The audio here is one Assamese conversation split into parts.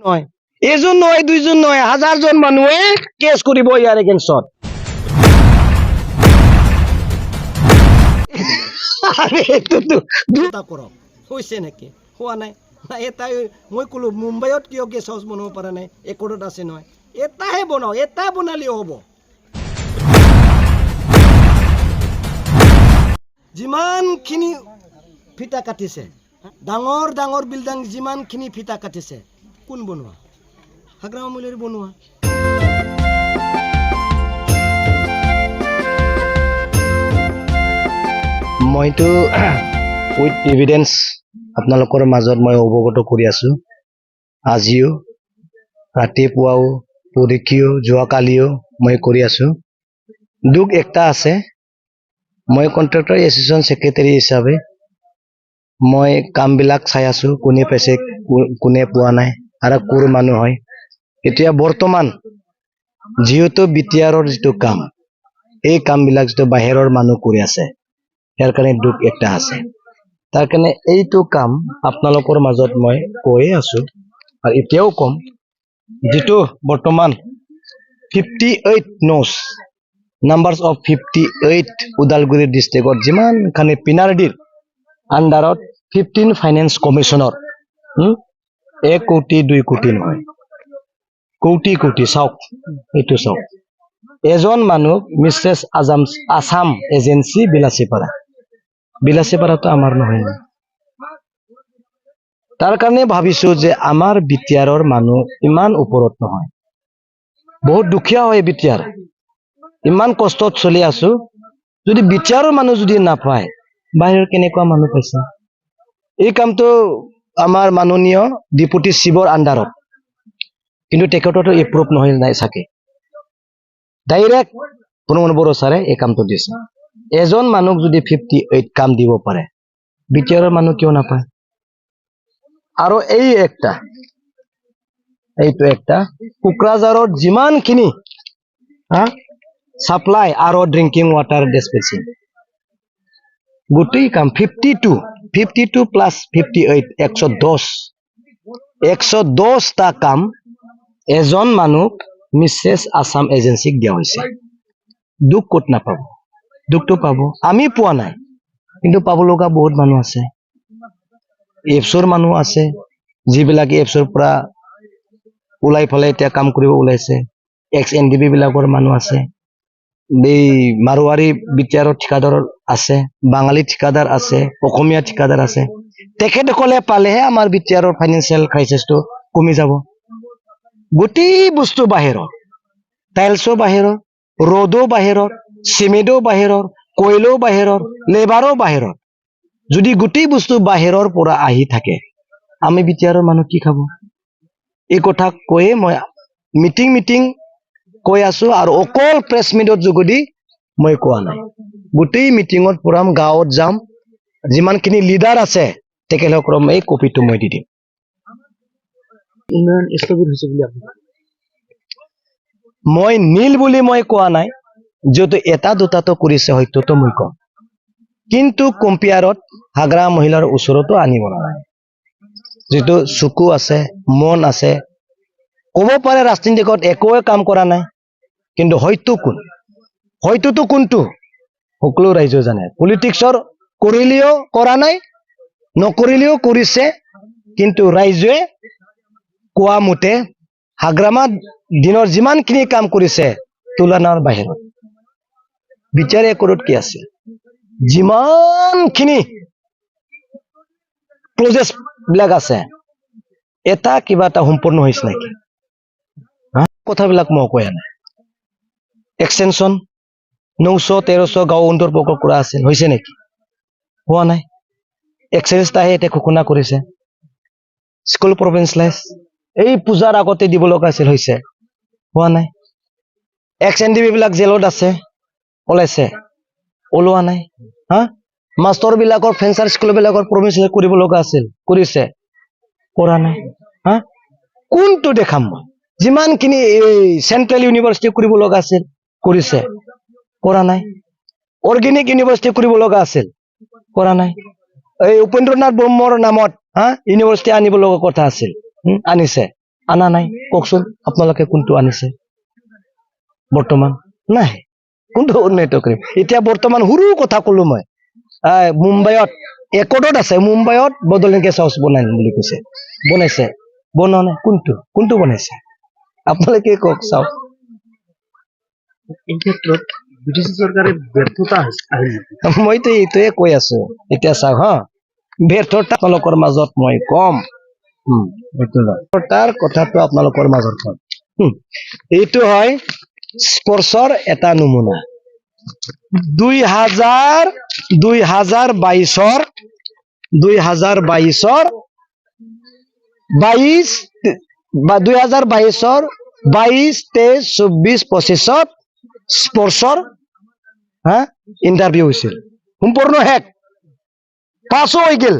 নহয় এজন নহয় দুইজন নহয় হাজাৰজন মানুহে কেছ কৰিব ইয়াৰ এগেইনষ্টত আৰে এটোতো দুটা কৰক হৈছে নেকি হোৱা নাই এটাই মই কলো মুম্বাইত কিয় গেছ হাউচ বনাব পৰা নাই একোডত আছে নহয় এটাহে বনাও এটা বনালেও হ'ব যিমানখিনি ফিটা কাটিছে ডাঙৰ ডাঙৰ বিল্ডিং যিমানখিনি ফিটা কাটিছে কোন বনোৱা হাগ্ৰাম মূল্যৰ বনোৱা মইতো উইথ এভিডেন্স আপোনালোকৰ মাজত মই অৱগত কৰি আছো আজিও ৰাতিপুৱাও পৰহিও যোৱাকালিও মই কৰি আছো দুখ একটা আছে মই কন্ট্ৰাক্টৰ এছ'চিয়েশ্যন সেক্ৰেটাৰী হিচাপে মই কামবিলাক চাই আছো কোনে পাইছে কোনে পোৱা নাই আৰু কোৰ মানুহ হয় এতিয়া বৰ্তমান যেহেতু বিটিআৰৰ যিটো কাম এই কামবিলাক যিটো বাহিৰৰ মানুহ কৰি আছে ইয়াৰ কাৰণে দুখ একটা আছে তাৰ কাৰণে এইটো কাম আপোনালোকৰ মাজত মই কৈ আছো আৰু এতিয়াও কম যেটো বৰ্তমান 58 নোস নাম্বাৰস অফ 58 উদালগুৰি ডিস্ট্ৰিক্টত যিমান খানে পিনাৰডিৰ আন্ডাৰত 15 ফাইনেন্স কমিশনৰ 1 কোটি 2 কোটি নহয় কোটি কোটি চাওক এইটো চাওক এজন মানুহ মিছেছ আসাম এজেন্সি বিলাসীপাৰাটো আমাৰ নহয় তাৰ কাৰণে ভাবিছো যে আমাৰ বিটিআৰৰ মানুহ ইমান ওপৰত নহয় বহুত দুখীয়া হয় বিটিআৰ ইমান কষ্টত চলি আছো যদি বিটিআৰৰ মানুহ যদি নাপায় বাহিৰৰ কেনেকুৱা মানুহ পাইছে এই কামটো আমাৰ মাননীয় ডিপুটি চিফৰ আন্ডাৰত কিন্তু তেখেততো এপ্ৰুভ নহয় নাই চাকে ডাইৰেক্ট প্ৰমোদ বড়ো ছাৰে এই কামটো দিছে এজন মানুহ যদি 58 কাম দিব পাৰে বিটিআৰৰ মানুহ কিয় নাপায় আৰু এইটো একটা কোকৰাঝাৰৰ যিমানখিনি সাপ্লাই আৰু ড্ৰিংকিং ওয়াটাৰ ডিসপেন্সিং গোটেই কাম 52 প্লাস 58 110 টা কাম এজন মানুহ মিছেছ আসাম এজেন্সিক দিয়া হৈছে দুখ ক'ত নাপাব দুখটো পাব আমি পোৱা নাই কিন্তু পাব লগা বহুত মানুহ আছে এফছৰ মানুহ আছে যিবিলাক এফছৰ পৰা ওলাই ফলে এতিয়া কাম কৰিব ওলাইছে এক্স এনডিবি বিলাকৰ মানুহ আছে এই মাৰোৱাৰী বিটিআৰৰ ঠিকাদাৰ আছে বাঙালী ঠিকাদাৰ আছে অসমীয়া ঠিকাদাৰ আছে তেখেতসকলে পালেহে আমাৰ বিটিআৰৰ ফাইনেন্সিয়েল ক্ৰাইসিসটো কমি যাব গোটেই বস্তু বাহিৰৰ টাইলছও বাহিৰৰ ৰডো বাহিৰৰ সিমেন্টও বাহিৰৰ কয়লাও বাহিৰৰ লেবাৰো বাহিৰৰ যদি গোটেই বস্তু বাহিৰৰ পৰা আহি থাকে আমি বিটিআৰৰ মানুহ কি খাব এই কথা কৈয়ে মই মিটিং কৈ আছো আৰু অকল প্ৰেছ মিটৰ যোগেদি মই কোৱা নাই গোটেই মিটিঙত পুৰাম গাঁৱত যাম যিমানখিনি লিডাৰ আছে তেখেতসকলক এই কপিটো মই দি দিম ইমান স্থগিত হৈছে বুলি মই নীল বুলি মই কোৱা নাই যেহেতু এটা দুটাটো কৰিছে হয়তো মই কম কিন্তু কম্পিয়াৰত হাগ্ৰা মহিলাৰ ওচৰতো আনিব নালাগে যেটো চকু আছে মন আছে ক'ব পাৰে ৰাজনীতিকত একোৱে কাম কৰা নাই কিন্তু হয়তো কোনটো সকলো ৰাইজ জানে পলিটিক্সৰ কৰিলেও কৰা নাই নকৰিলেও কৰিছে কিন্তু ৰাইজে কোৱা মতে হাগ্ৰামা দিনৰ যিমানখিনি কাম কৰিছে তুলনাৰ বাহিৰত বিচাৰ একৰত কি আছে যিমানখিনি ক্লোজেছ বিলাক আছে এটা কিবা এটা সম্পূৰ্ণ হৈছে নেকি কথাবিলাক মই কৈ নাই এক্সটেনশন 900-1300 গাঁও অন্তৰ্ভুক্ত কৰা আছিল হৈছে নেকি হোৱা নাই এক্সেৰেছটাহে এতিয়া ঘোষণা কৰিছে স্কুল প্ৰভিন্স লাইজ এই পূজাৰ আগতে দিব লগা আছিল হৈছে হোৱা নাই এক্স এনডিবি বিলাক জেলত আছে ওলাইছে ওলোৱা নাই মাষ্টৰ বিলাকৰ ফেন্সাৰ স্কুল বিলাকৰ প্ৰভিন্স কৰিব লগা আছিল কৰিছে কৰা নাই কোনটো দেখাম মই যিমানখিনি চেন্ট্ৰেল ইউনিভাৰ্চিটি কৰিব লগা আছিল কৰিছে কৰা নাই অৰ্গেনিক ইউনিভাৰ্চিটি কৰিব লগা আছিল কৰা নাই এই উপেন্দ্ৰনাথ ব্ৰহ্মৰ নামত ইউনিভাৰ্চিটি আনিব লগা কথা আছিল আনিছে আনা নাই কওকচোন আপোনালোকে কোনটো আনিছে বৰ্তমান নাই কোনটো উন্নত কৰিম এতিয়া বৰ্তমান সৰু কথা কলো মই মুম্বাইত একৰ্ডত আছে মুম্বাইত বদলিন গেছ হাউচ বনাই বুলি কৈছে বনাইছে বনোৱা নাই কোনটো বনাইছে আপোনালোকে কওক চাওক এই ক্ষেত্ৰত ব্ৰিটিছ চৰকাৰে ব্যৰ্থতা মইতো এইটোৱে কৈ আছো এতিয়া চাওক হা ব্যৰ্থতা আপোনালোকৰ মাজত মই কম ব্যৰ্থতাৰ কথাটো আপোনালোকৰ মাজত কম এইটো হয় স্পৰ্শৰ এটা নমুনা 2022 23-24 স্পৰ্শৰ ইণ্টাৰভিউ হৈছিল সম্পূৰ্ণ শেষ পাছো হৈ গেল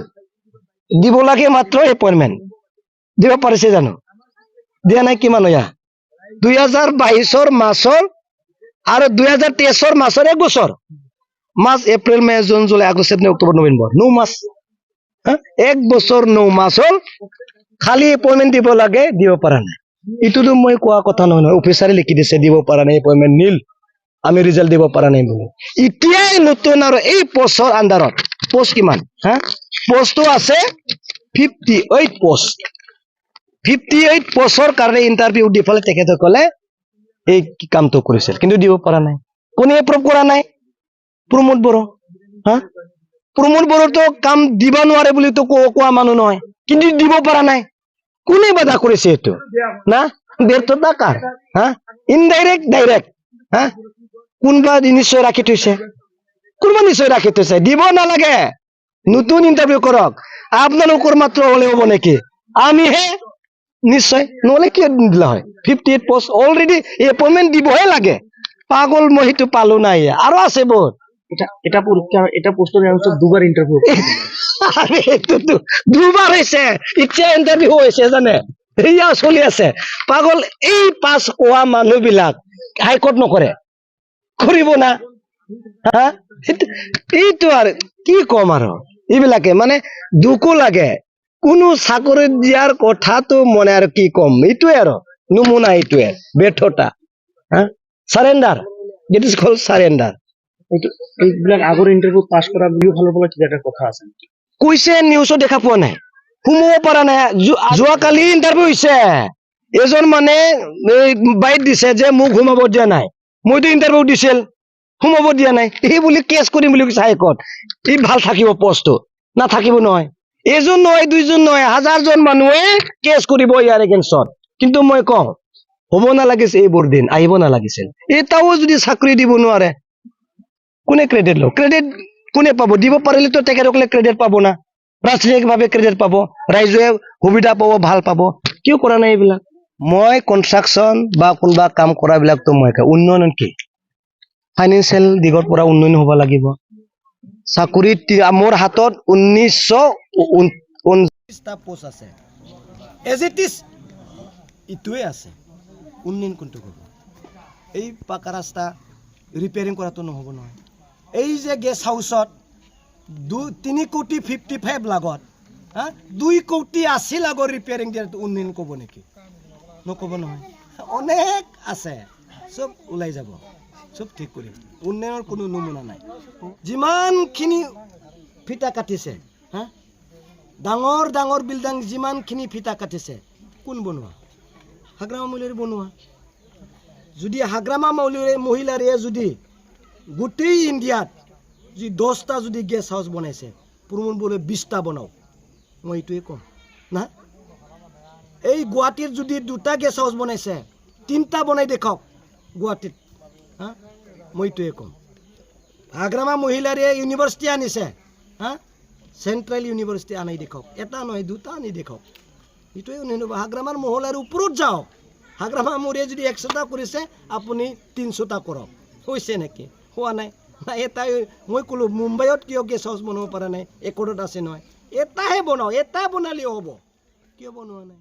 দিব লাগে মাত্ৰ এপইণ্টমেণ্ট দিব পাৰিছে জানো দিয়া নাই কিমান হয় 2022 মাছৰ আৰু 2023 মাছৰ 1 বছৰ March April May June July August September October November 9 মাস 1 বছৰ 9 মাস হল খালি এপইণ্টমেণ্ট দিব লাগে দিব পৰা নাই ইটোতো মই কোৱা কথা নহয় অফিচাৰে লিখি দিছে দিব পৰা নাই এপইণ্টমেণ্ট নীল আমি ৰিজাল্ট দিব পৰা নাই বুলি এতিয়াই নতুন আৰু এই পোষ্টৰ আন্ডাৰত পোষ্ট কিমান পোষ্টটো আছে 58 পোষ্ট 58 পোষ্টৰ কাৰণে ইণ্টাৰভিউ দি ফেলে তেখেতসকলে এই কামটো কৰিছিল কিন্তু দিব পৰা নাই কোনে এপ্ৰুভ কৰা নাই প্ৰমোদ বড়ো প্ৰমোদ বড়োতো কাম দিব নোৱাৰে বুলি তো কোৱা মানুহ নহয় কিন্তু দিব পৰা নাই কোনে বাধা কৰিছে এইটো না ব্যৰ্থতা কাৰ ইনডাইৰেক্ট ডাইৰেক্ট কোনবা নিশ্চয় ৰাখি থৈছে কোনবা নিশ্চয় ৰাখি থৈছে দিব নালাগে নতুন ইণ্টাৰভিউ কৰক আপোনালোকৰ মাত্ৰ হলে হ'ব নেকি আমিহে নিশ্চয় নহলে কি দিলা হয় 58 পোষ্ট অলৰেডি এপইণ্টমেণ্ট দিবহে লাগে পাগল মই সেইটো পালো নাই আৰু আছে বহুত এটা পৰীক্ষা এটা পোষ্টৰ দুবাৰ ইণ্টাৰভিউ আৰে এটো দুবাৰ হৈছে ইচ্ছা ইণ্টাৰভিউ হৈছে জানে এয়া চলি আছে পাগল এই পাস কোৱা মানুহ বিলাক হাইকোৰ্ট নকৰে কৰিব না এইটো আৰু কি কম আৰু এইবিলাকে মানে দুখো লাগে কোনো চাকৰি দিয়াৰ কথাটো মনে আৰু কি কম এইটোৱে আৰু নমুনা এইটোৱে ব্যৰ্থতা সাৰেন্ডাৰ ইট ইজ কল্ড সাৰেন্ডাৰ এইবিলাক আগৰ ইণ্টাৰভিউ পাছ কৰা বুলিও ভালো বলা কিবা এটা কথা আছে কৈছে নিউজত দেখা পোৱা নাই সোমাব পৰা নাই যোৱাকালি ইণ্টাৰভিউ হৈছে এজন মানে বাইট দিছে যে মোক সোমাব দিয়া নাই মইতো ইণ্টাৰভিউ দিছিল সোমাব দিয়া নাই এই বুলি কেছ কৰিম বুলি কৈছে হাইকোৰ্ট ই ভাল থাকিব পোষ্টটো নাথাকিব নহয় এজন নহয় দুইজন নহয় হাজাৰজন মানুহে কেছ কৰিব ইয়াৰ এগেইনষ্টত কিন্তু মই কওঁ হ'ব নালাগিছে এইবোৰ দিন আহিব নালাগিছিল এটাও যদি চাকৰি দিব নোৱাৰে কোনে ক্ৰেডিট লওক ক্ৰেডিট কোনে পাব দিব পাৰিলেতো তেখেতসকলে ক্ৰেডিট পাব না ৰাজনৈতিকভাৱে ক্ৰেডিট পাব ৰাইজে সুবিধা পাব ভাল পাব কিয় কৰা নাই এইবিলাক মই কনষ্ট্ৰাকচন বা কোনোবা কাম কৰা বিলাকতো মই উন্নয়ন কি ফাইনেন্সিয়েল দিগৰ পৰা উন্নয়ন হ'ব লাগিব চাকৰিত মোৰ হাতত 1929টা পোষ্ট আছে এজ ইট ইজ ইটোৱে আছে উন্নয়ন কোনটো হ'ব এই পাকা ৰাস্তা ৰিপেয়াৰিং কৰাটো নহ'ব নহয় এই যে গেছ হাউচত 3,55,00,000 লাগত 2,80,00,000 লাগত ৰিপেয়াৰিং দিয়াটো উন্নয়ন ক'ব নেকি নক'ব নহয় অনেক আছে চব ওলাই যাব চব ঠিক কৰিম উন্নয়নৰ কোনো নমুনা নাই যিমানখিনি ফিটা কাটিছে ডাঙৰ ডাঙৰ বিল্ডিং যিমানখিনি ফিটা কাটিছে কোন বনোৱা হাগ্ৰামা মহিলাৰে বনোৱা যদি হাগ্ৰামা মহিলাৰে যদি গোটেই ইণ্ডিয়াত যদি 10টা যদি গেছ হাউচ বনাইছে প্ৰমোদ বড়োৱে 20টা বনাওক মই এইটোৱে কম না এই গুৱাহাটীত যদি 2টা গেছ হাউচ বনাইছে 3টা বনাই দেখাওক গুৱাহাটীত মই এইটোৱে কম হাগ্ৰামা মহিলাৰে ইউনিভাৰ্চিটি আনিছে চেণ্ট্ৰেল ইউনিভাৰ্চিটি আনি দেখাওক এটা নহয় 2টা আনি দেখাওক এইটোৱে উন্নয়ন হ'ব হাগ্ৰামাৰ মহলাৰ ওপৰত যাওক হাগ্ৰামা মহিলাই যদি 100টা কৰিছে আপুনি 300টা কৰক হৈছে নেকি হোৱা নাই এটাই মই ক'লো মুম্বাইত কিয় গেছ হাউচ বনাব পৰা নাই একৰ্ডত আছে নহয় এটাহে বনাও এটা বনালেও হ'ব কিয় বনোৱা নাই